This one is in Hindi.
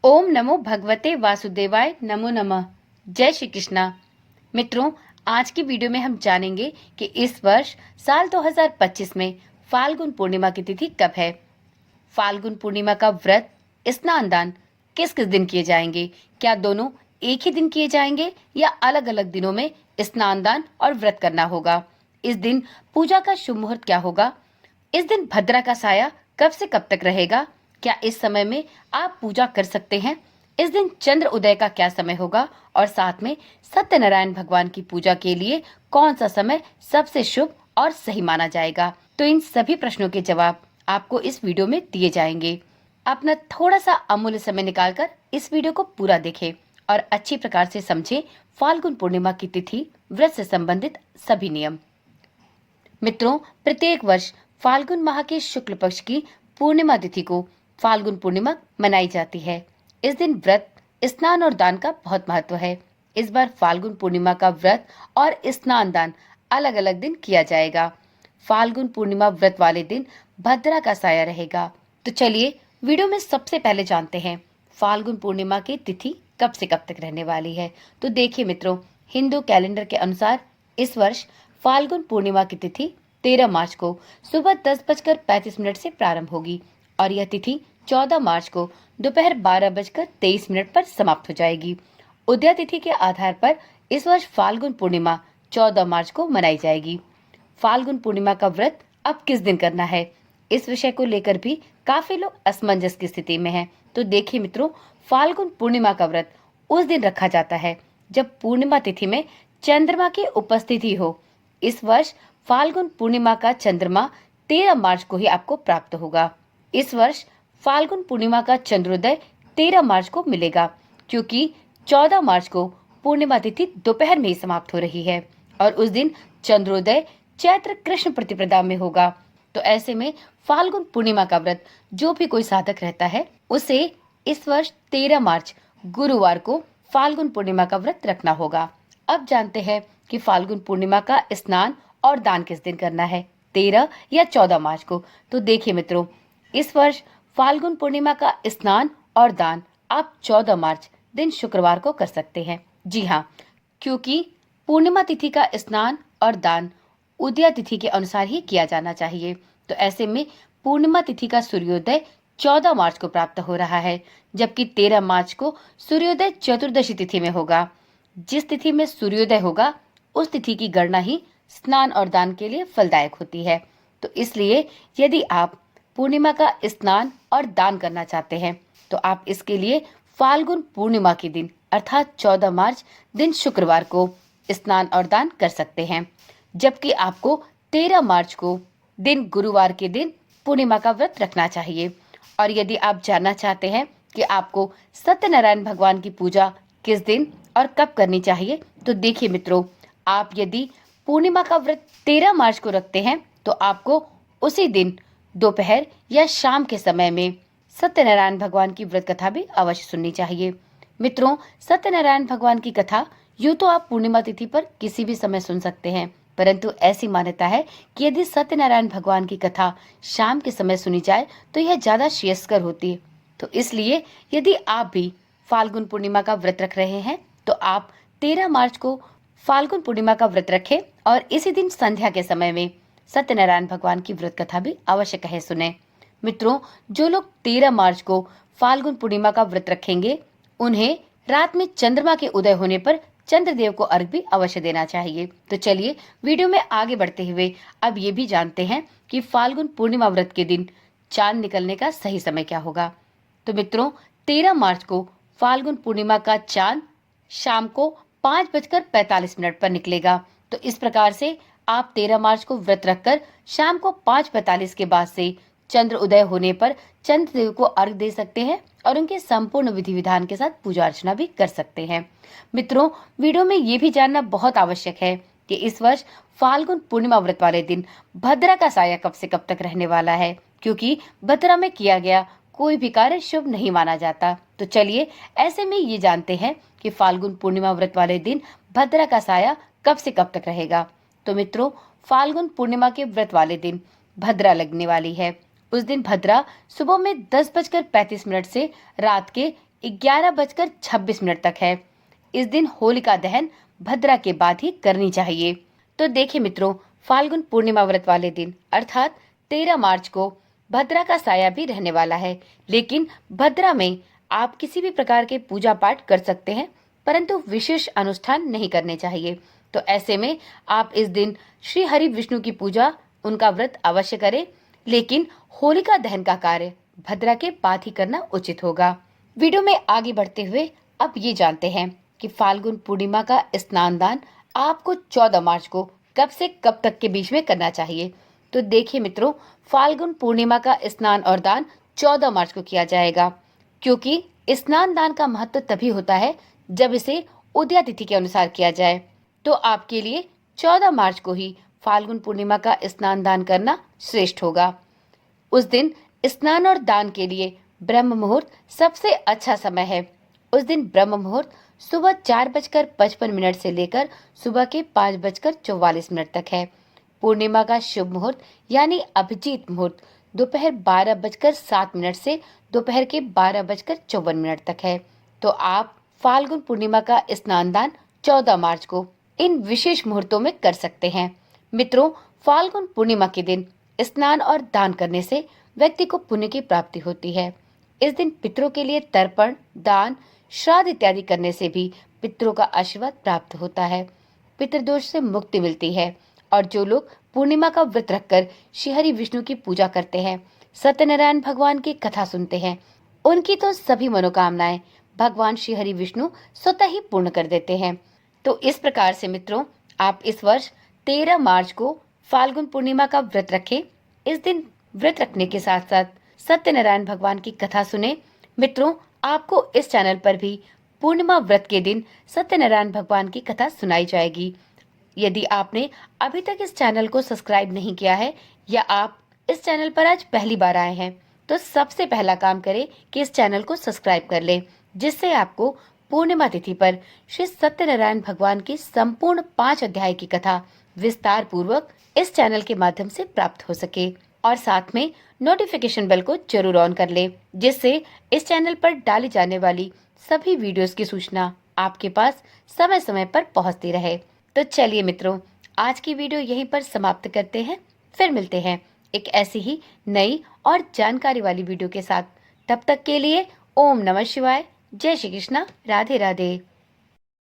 ओम नमो भगवते वासुदेवाय नमो नमः। जय श्री कृष्णा। मित्रों, आज की वीडियो में हम जानेंगे कि इस वर्ष साल 2025 में फाल्गुन पूर्णिमा की तिथि कब है। फाल्गुन पूर्णिमा का व्रत, स्नान दान किस किस दिन किए जाएंगे? क्या दोनों एक ही दिन किए जाएंगे या अलग अलग दिनों में स्नान दान और व्रत करना होगा? इस दिन पूजा का शुभ मुहूर्त क्या होगा? इस दिन भद्रा का साया कब से कब तक रहेगा? क्या इस समय में आप पूजा कर सकते हैं? इस दिन चंद्र उदय का क्या समय होगा? और साथ में सत्यनारायण भगवान की पूजा के लिए कौन सा समय सबसे शुभ और सही माना जाएगा? तो इन सभी प्रश्नों के जवाब आपको इस वीडियो में दिए जाएंगे। अपना थोड़ा सा अमूल्य समय निकालकर इस वीडियो को पूरा देखें और अच्छी प्रकार से समझें फाल्गुन पूर्णिमा की तिथि, व्रत से संबंधित सभी नियम। मित्रों, प्रत्येक वर्ष फाल्गुन माह के शुक्ल पक्ष की पूर्णिमा तिथि को फाल्गुन पूर्णिमा मनाई जाती है। इस दिन व्रत, स्नान और दान का बहुत महत्व है। इस बार फाल्गुन पूर्णिमा का व्रत और स्नान दान अलग अलग दिन किया जाएगा। फाल्गुन पूर्णिमा व्रत वाले दिन भद्रा का साया रहेगा। तो चलिए वीडियो में सबसे पहले जानते हैं फाल्गुन पूर्णिमा की तिथि कब से कब तक रहने वाली है। तो देखिए मित्रों, हिंदू कैलेंडर के अनुसार इस वर्ष फाल्गुन पूर्णिमा की तिथि 13 मार्च को सुबह 10:35 से प्रारंभ होगी और यह तिथि 14 मार्च को दोपहर 12:23 पर समाप्त हो जाएगी। उदया तिथि के आधार पर इस वर्ष फाल्गुन पूर्णिमा 14 मार्च को मनाई जाएगी। फाल्गुन पूर्णिमा का व्रत अब किस दिन करना है, इस विषय को लेकर भी काफी लोग असमंजस की स्थिति में हैं। तो देखिए मित्रों, फाल्गुन पूर्णिमा का व्रत उस दिन रखा जाता है जब पूर्णिमा तिथि में चंद्रमा की उपस्थिति हो। इस वर्ष फाल्गुन पूर्णिमा का चंद्रमा 13 मार्च को ही आपको प्राप्त होगा। इस वर्ष फाल्गुन पूर्णिमा का चंद्रोदय 13 मार्च को मिलेगा, क्योंकि 14 मार्च को पूर्णिमा तिथि दोपहर में ही समाप्त हो रही है और उस दिन चंद्रोदय चैत्र कृष्ण प्रतिपदा में होगा। तो ऐसे में फाल्गुन पूर्णिमा का व्रत जो भी कोई साधक रहता है, उसे इस वर्ष 13 मार्च गुरुवार को फाल्गुन पूर्णिमा का व्रत रखना होगा। अब जानते हैं कि फाल्गुन पूर्णिमा का स्नान और दान किस दिन करना है, 13 या 14 मार्च को। तो देखिए मित्रों, इस वर्ष फाल्गुन पूर्णिमा का स्नान और दान आप 14 मार्च दिन शुक्रवार को कर सकते हैं। जी हाँ, क्योंकि पूर्णिमा तिथि का स्नान और दान उदया तिथि के अनुसार ही किया जाना चाहिए। तो ऐसे में पूर्णिमा तिथि का सूर्योदय 14 मार्च को प्राप्त हो रहा है, जबकि 13 मार्च को सूर्योदय चतुर्दशी तिथि में होगा। जिस तिथि में सूर्योदय होगा उस तिथि की गणना ही स्नान और दान के लिए फलदायक होती है। तो इसलिए यदि आप पूर्णिमा का स्नान और दान करना चाहते हैं तो आप इसके लिए फाल्गुन पूर्णिमा के दिन अर्थात 14 मार्च दिन शुक्रवार को स्नान और दान कर सकते हैं, जबकि आपको 13 मार्च को दिन गुरुवार के दिन पूर्णिमा का व्रत रखना चाहिए। और यदि आप जानना चाहते हैं कि आपको सत्यनारायण भगवान की पूजा किस दिन और कब करनी चाहिए, तो देखिए मित्रों, आप यदि पूर्णिमा का व्रत 13 मार्च को रखते हैं तो आपको उसी दिन दोपहर या शाम के समय में सत्यनारायण भगवान की व्रत कथा भी अवश्य सुननी चाहिए। मित्रों, सत्यनारायण भगवान की कथा यूं तो आप पूर्णिमा तिथि पर किसी भी समय सुन सकते हैं, परंतु ऐसी मान्यता है कि यदि सत्यनारायण भगवान की कथा शाम के समय सुनी जाए तो यह ज्यादा श्रेयस्कर होती है। तो इसलिए यदि आप भी फाल्गुन पूर्णिमा का व्रत रख रहे हैं तो आप 13 मार्च को फाल्गुन पूर्णिमा का व्रत रखें और इसी दिन संध्या के समय में सत्यनारायण भगवान की व्रत कथा भी अवश्य कहे सुने। मित्रों, जो लोग 13 मार्च को फाल्गुन पूर्णिमा का व्रत रखेंगे उन्हें रात में चंद्रमा के उदय होने पर चंद्रदेव को अर्घ भी अवश्य देना चाहिए। तो चलिए वीडियो में आगे बढ़ते हुए अब ये भी जानते हैं कि फाल्गुन पूर्णिमा व्रत के दिन चांद निकलने का सही समय क्या होगा। तो मित्रों, 13 मार्च को फाल्गुन पूर्णिमा का चांद शाम को 5:45 पर निकलेगा। तो इस प्रकार से आप 13 मार्च को व्रत रखकर शाम को 5:45 के बाद से चंद्र उदय होने पर चंद्रदेव को अर्घ दे सकते हैं और उनके संपूर्ण विधि विधान के साथ पूजा अर्चना भी कर सकते हैं। मित्रों, वीडियो में ये भी जानना बहुत आवश्यक है कि इस वर्ष फाल्गुन पूर्णिमा व्रत वाले दिन भद्रा का साया कब से कब तक रहने वाला है, क्योंकि भद्रा में किया गया कोई भी कार्य शुभ नहीं माना जाता। तो चलिए ऐसे में ये जानते हैं कि फाल्गुन पूर्णिमा व्रत वाले दिन भद्रा का साया कब से कब तक रहेगा। तो मित्रों, फाल्गुन पूर्णिमा के व्रत वाले दिन भद्रा लगने वाली है। उस दिन भद्रा सुबह में 10:35 से रात के 11:26 तक है। इस दिन होलिका दहन भद्रा के बाद ही करनी चाहिए। तो देखिए मित्रों, फाल्गुन पूर्णिमा व्रत वाले दिन अर्थात 13 मार्च को भद्रा का साया भी रहने वाला है। लेकिन भद्रा में आप किसी भी प्रकार के पूजा पाठ कर सकते हैं, परंतु विशेष अनुष्ठान नहीं करने चाहिए। तो ऐसे में आप इस दिन श्री हरि विष्णु की पूजा, उनका व्रत अवश्य करें, लेकिन होलिका दहन का कार्य भद्रा के बाद ही करना उचित होगा। वीडियो में आगे बढ़ते हुए अब ये जानते हैं कि फाल्गुन पूर्णिमा का स्नान दान आपको 14 मार्च को कब से कब तक के बीच में करना चाहिए। तो देखिए मित्रों, फाल्गुन पूर्णिमा का स्नान और दान 14 मार्च को किया जाएगा, क्योंकि स्नान दान का महत्व तभी होता है जब इसे उदया तिथि के अनुसार किया जाए। तो आपके लिए 14 मार्च को ही फाल्गुन पूर्णिमा का स्नान दान करना श्रेष्ठ होगा। उस दिन स्नान और दान के लिए ब्रह्म मुहूर्त सबसे अच्छा समय है। उस दिन ब्रह्म मुहूर्त सुबह 4:55 से लेकर सुबह के 5:44 तक है। पूर्णिमा का शुभ मुहूर्त यानी अभिजीत मुहूर्त दोपहर 12:07 से दोपहर के 12:54 तक है। तो आप फाल्गुन पूर्णिमा का स्नान दान 14 मार्च को इन विशेष मुहूर्तों में कर सकते हैं। मित्रों, फाल्गुन पूर्णिमा के दिन स्नान और दान करने से व्यक्ति को पुण्य की प्राप्ति होती है। इस दिन पितरों के लिए तर्पण, दान, श्राद्ध इत्यादि करने से भी पितरों का आशीर्वाद प्राप्त होता है, पितृदोष से मुक्ति मिलती है। और जो लोग पूर्णिमा का व्रत रखकर श्री हरि विष्णु की पूजा करते हैं, सत्यनारायण भगवान की कथा सुनते हैं, उनकी तो सभी मनोकामनाएं भगवान श्री हरि विष्णु स्वतः ही पूर्ण कर देते हैं। तो इस प्रकार से मित्रों, आप इस वर्ष 13 मार्च को फाल्गुन पूर्णिमा का व्रत रखें। इस दिन व्रत रखने के साथ साथ सत्यनारायण भगवान की कथा सुने। मित्रों, आपको इस चैनल पर भी पूर्णिमा व्रत के दिन सत्यनारायण भगवान की कथा सुनाई जाएगी। यदि आपने अभी तक इस चैनल को सब्सक्राइब नहीं किया है या आप इस चैनल पर आज पहली बार आए हैं, तो सबसे पहला काम करें कि इस चैनल को सब्सक्राइब कर लें, जिससे आपको पूर्णिमा तिथि पर श्री सत्यनारायण भगवान की संपूर्ण 5 अध्याय की कथा विस्तार पूर्वक इस चैनल के माध्यम से प्राप्त हो सके। और साथ में नोटिफिकेशन बेल को जरूर ऑन कर ले, जिससे इस चैनल पर डाली जाने वाली सभी वीडियोस की सूचना आपके पास समय समय पर पहुंचती रहे। तो चलिए मित्रों, आज की वीडियो यहीं पर समाप्त करते हैं। फिर मिलते हैं एक ऐसी ही नई और जानकारी वाली वीडियो के साथ। तब तक के लिए ओम नमः शिवाय, जय श्री कृष्णा, राधे राधे।